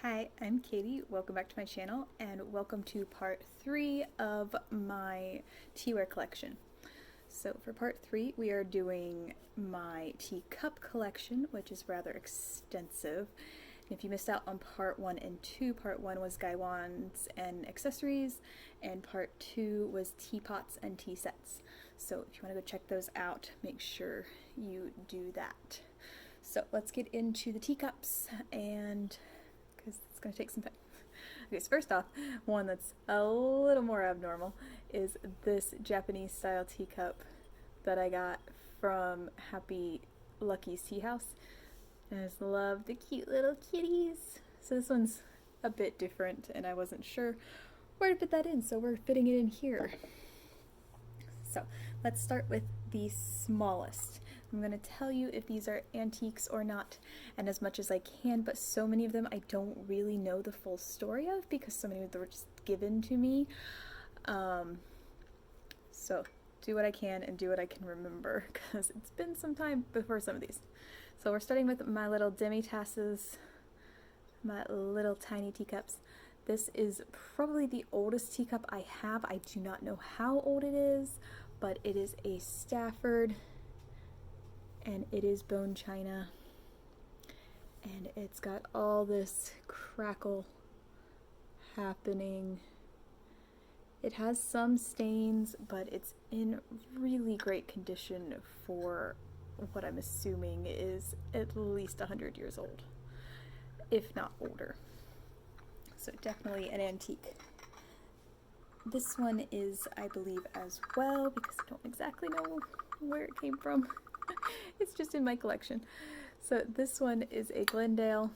Hi, I'm Katie. Welcome back to my channel and welcome to part 3 of my Teaware collection. So for part 3 we are doing my teacup collection, which is rather extensive. And if you missed out on part 1 and 2, part 1 was gaiwans and accessories and part 2 was teapots and tea sets. So if you want to go check those out, make sure you do that. So let's get into the teacups and because it's going to take some time. Okay, so first off, one that's a little more abnormal is this Japanese style teacup that I got from Happy Lucky's Tea House. And I just love the cute little kitties. So this one's a bit different and I wasn't sure where to fit that in, so we're fitting it in here. So let's start with the smallest. I'm going to tell you if these are antiques or not, and as much as I can, but so many of them I don't really know the full story of because so many of them were just given to me. So do what I can and do what I can remember because it's been some time before some of these. So we're starting with my little Demitasses, my little tiny teacups. This is probably the oldest teacup I have. I do not know how old it is, but it is a Stafford and it is bone china. And it's got all this crackle happening. It has some stains, but it's in really great condition for what I'm assuming is at least 100 years old, if not older. So definitely an antique. This one is, I believe, as well, because I don't exactly know where it came from. It's just in my collection. So this one is a Glendale,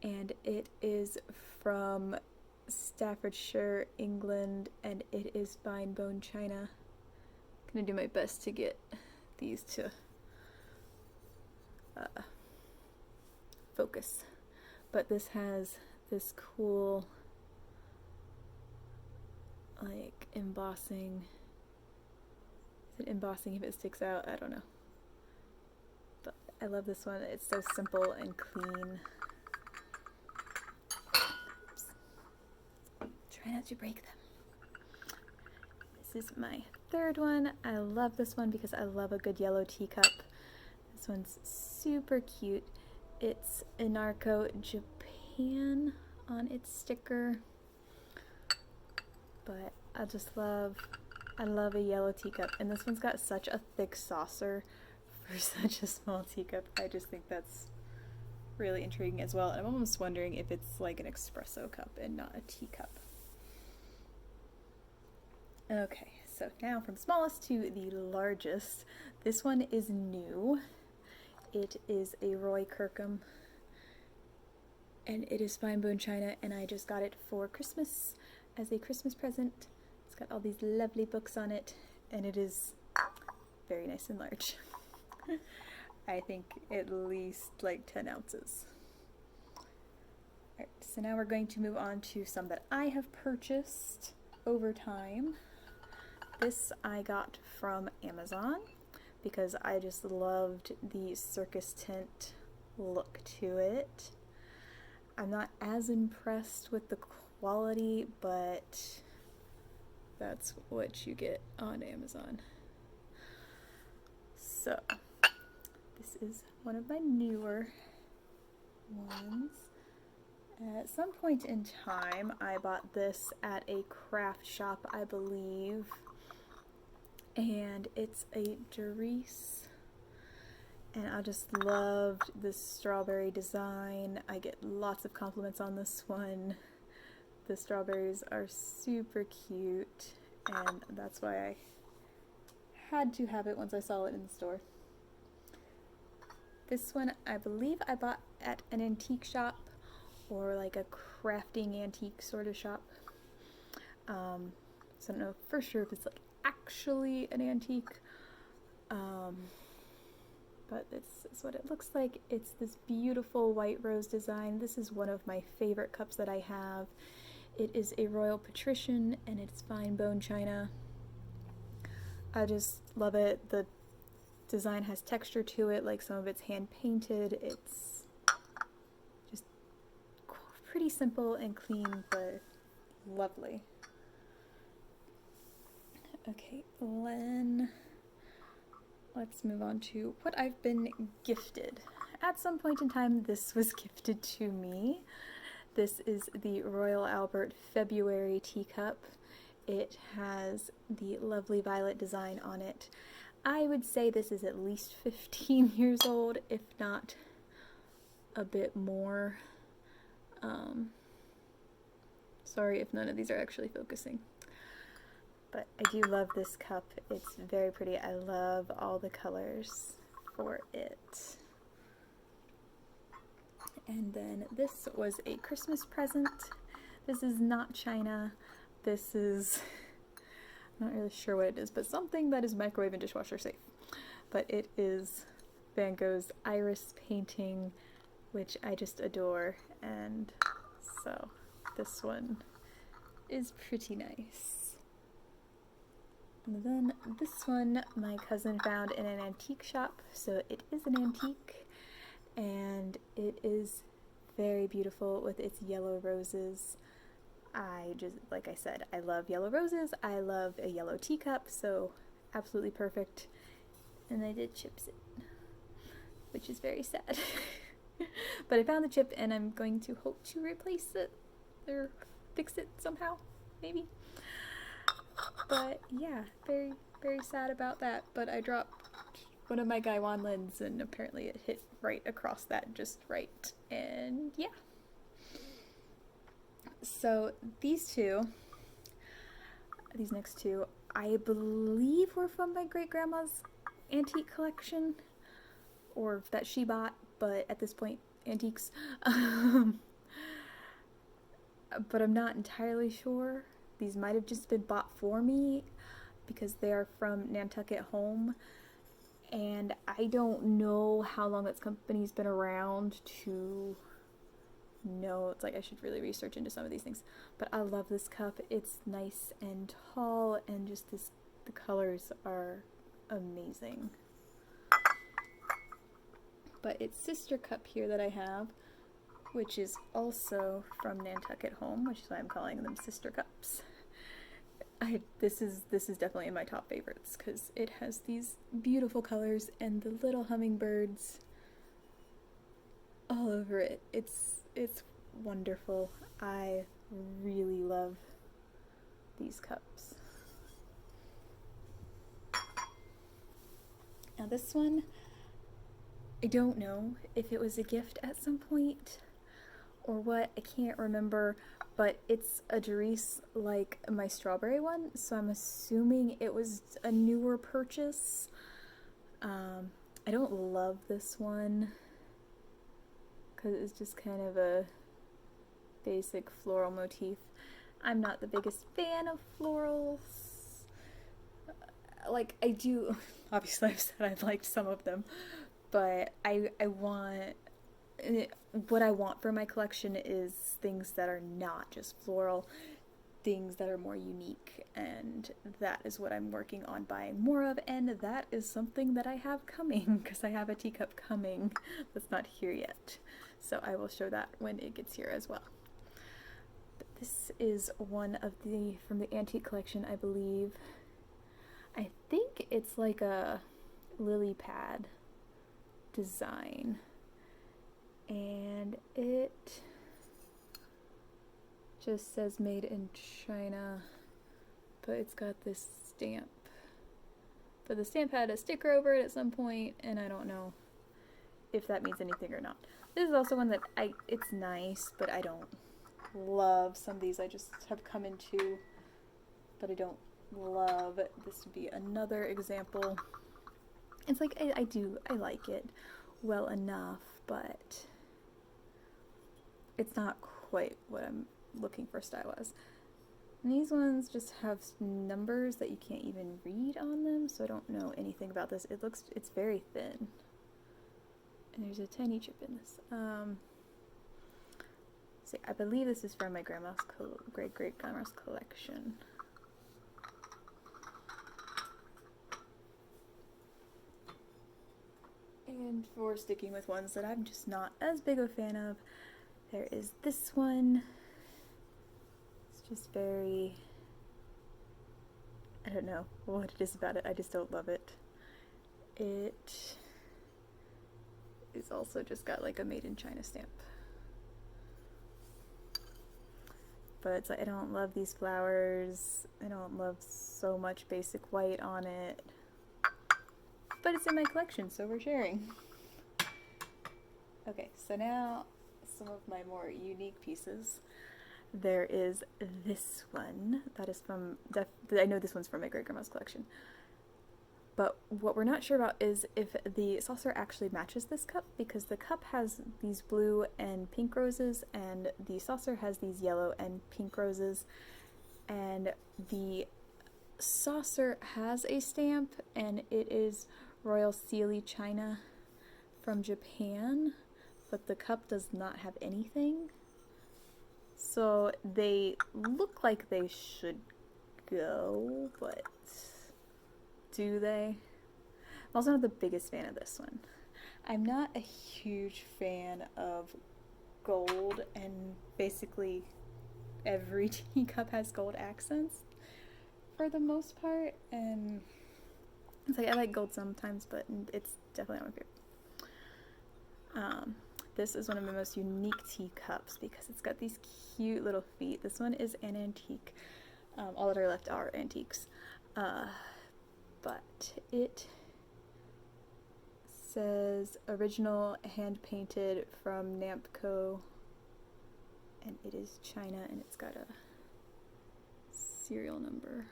and it is from Staffordshire, England, and it is fine bone china. I'm gonna do my best to get these to focus. But this has this cool like embossing. Is it embossing if it sticks out? I don't know. But I love this one. It's so simple and clean. Oops. Try not to break them. This is my third one. I love this one because I love a good yellow teacup. This one's super cute. It's Inarco Japan on its sticker, but I love a yellow teacup, and this one's got such a thick saucer for such a small teacup. I just think that's really intriguing as well, and I'm almost wondering if it's like an espresso cup and not a teacup. Okay, so now from smallest to the largest. This one is new. It is a Roy Kirkham, and it is fine bone china, and I just got it for Christmas as a Christmas present. It's got all these lovely books on it, and it is very nice and large. I think at least like 10 ounces. Alright, so now we're going to move on to some that I have purchased over time. This I got from Amazon because I just loved the circus tent look to it. I'm not as impressed with the quality, but that's what you get on Amazon. So this is one of my newer ones. At some point in time I bought this at a craft shop, I believe, and it's a Doris, and I just loved this strawberry design. I get lots of compliments on this one. The strawberries are super cute, and that's why I had to have it once I saw it in the store. This one I believe I bought at an antique shop or like a crafting antique sort of shop. So I don't know for sure if it's like actually an antique, but this is what it looks like. It's this beautiful white rose design. This is one of my favorite cups that I have. It is a Royal Patrician, and it's fine bone china. I just love it. The design has texture to it, like some of it's hand painted. It's just pretty simple and clean, but lovely. Okay, let's move on to what I've been gifted. At some point in time, this was gifted to me. This is the Royal Albert February teacup. It has the lovely violet design on it. I would say this is at least 15 years old, if not a bit more. Sorry if none of these are actually focusing. But I do love this cup. It's very pretty. I love all the colors for it. And then this was a Christmas present. This is not China. This is, I'm not really sure what it is, but something that is microwave and dishwasher safe. But it is Van Gogh's Iris painting, which I just adore. And so this one is pretty nice. And then this one my cousin found in an antique shop, so it is an antique, and it is very beautiful with its yellow roses. I just, like I said, I love yellow roses, I love a yellow teacup, so absolutely perfect. And I did chips it, which is very sad. But I found the chip and I'm going to hope to replace it or fix it somehow, maybe. But yeah, very, very sad about that. But I dropped one of my Gaiwan lens and apparently it hit right across that just right. And yeah. So these next two, I believe were from my great-grandma's antique collection, or that she bought, but at this point, antiques. But I'm not entirely sure. These might have just been bought for me because they are from Nantucket Home, and I don't know how long this company's been around to know. It's like I should really research into some of these things. But I love this cup. It's nice and tall, and just the colors are amazing. But its sister cup here that I have, which is also from Nantucket Home, which is why I'm calling them sister cups. This is definitely in my top favorites because it has these beautiful colors and the little hummingbirds all over it. It's wonderful. I really love these cups. Now this one, I don't know if it was a gift at some point or what, I can't remember, but it's a Dries like my strawberry one, so I'm assuming it was a newer purchase. I don't love this one because it's just kind of a basic floral motif. I'm not the biggest fan of florals. Like, I do, obviously I've said I've liked some of them, but I want, what I want for my collection is things that are not just floral, things that are more unique, and that is what I'm working on buying more of, and that is something that I have coming, because I have a teacup coming that's not here yet. So I will show that when it gets here as well. But this is one of from the antique collection, I believe. I think it's like a lily pad design, and it just says made in China, but it's got this stamp. But the stamp had a sticker over it at some point, and I don't know if that means anything or not. This is also one that it's nice, but I don't love. Some of these I just have come into, but I don't love. This would be another example. It's like, I like it well enough, but it's not quite what I'm looking for style-wise. And these ones just have numbers that you can't even read on them, so I don't know anything about this. It's very thin. And there's a tiny chip in this. So I believe this is from my great-great-grandma's collection. And for sticking with ones that I'm just not as big a fan of, There is this one. It's just very, I don't know what it is about it, I just don't love it. It is also just got like a made in China stamp. But it's like, I don't love these flowers. I don't love so much basic white on it. But it's in my collection, so we're sharing. Okay, so now some of my more unique pieces. There is this one that is from, I know this one's from my great-grandma's collection. But what we're not sure about is if the saucer actually matches this cup, because the cup has these blue and pink roses, and the saucer has these yellow and pink roses, and the saucer has a stamp, and it is Royal Sealy China from Japan, but the cup does not have anything. So they look like they should go, but do they? I'm also not the biggest fan of this one. I'm not a huge fan of gold, and basically every teacup has gold accents for the most part, and it's like I like gold sometimes, but it's definitely not my favorite. This is one of my most unique teacups because it's got these cute little feet. This one is an antique. All that are left are antiques. But it says original hand painted from Namco, and it is China, and it's got a serial number.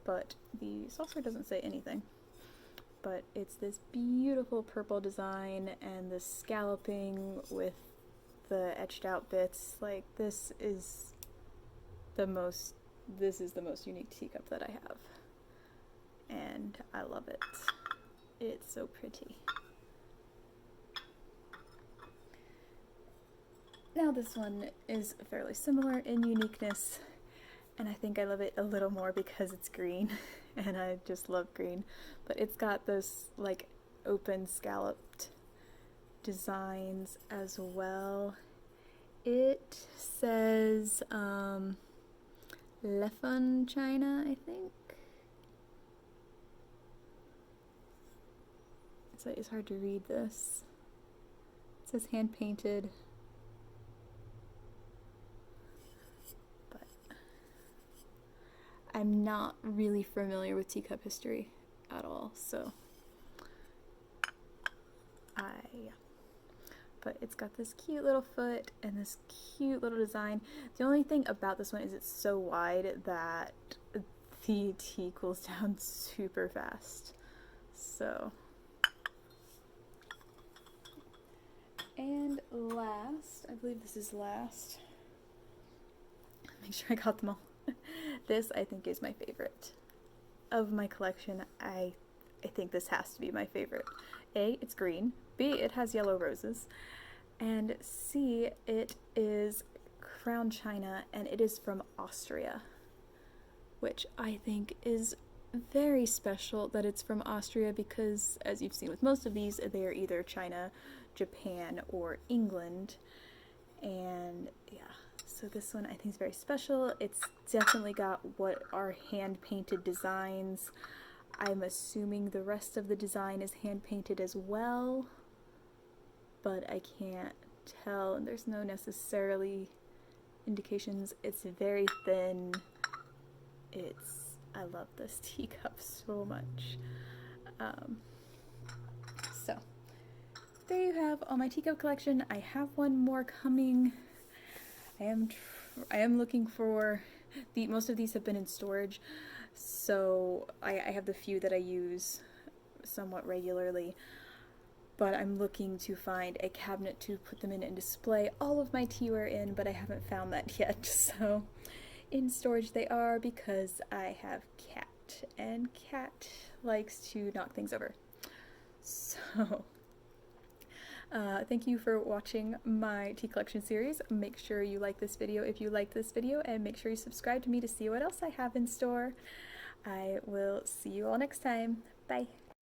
But the saucer doesn't say anything. But it's this beautiful purple design and the scalloping with the etched out bits. Like, this is the most unique teacup that I have. And I love it. It's so pretty. Now this one is fairly similar in uniqueness, and I think I love it a little more because it's green, and I just love green. But it's got those like open scalloped designs as well. It says Lefun China, I think. It's hard to read this. It says hand painted. But I'm not really familiar with teacup history at all, so yeah. But it's got this cute little foot and this cute little design. The only thing about this one is it's so wide that the tea cools down super fast. So, and last, I believe this is last. Make sure I got them all. This, I think, is my favorite of my collection. I think this has to be my favorite. A, it's green. B, it has yellow roses. And C, it is crown china, and it is from Austria, which I think is very special that it's from Austria because, as you've seen with most of these, they are either China, Japan, or England. And yeah, so this one I think is very special. It's definitely got what are hand-painted designs. I'm assuming the rest of the design is hand-painted as well, but I can't tell, and there's no necessarily indications. It's very thin. I love this teacup so much. So there you have all my teacup collection. I have one more coming. I am looking for most of these have been in storage, so I have the few that I use somewhat regularly, but I'm looking to find a cabinet to put them in and display all of my teaware in, but I haven't found that yet. So in storage they are because I have Cat, and Cat likes to knock things over. So thank you for watching my tea collection series. Make sure you like this video if you liked this video, and make sure you subscribe to me to see what else I have in store. I will see you all next time. Bye!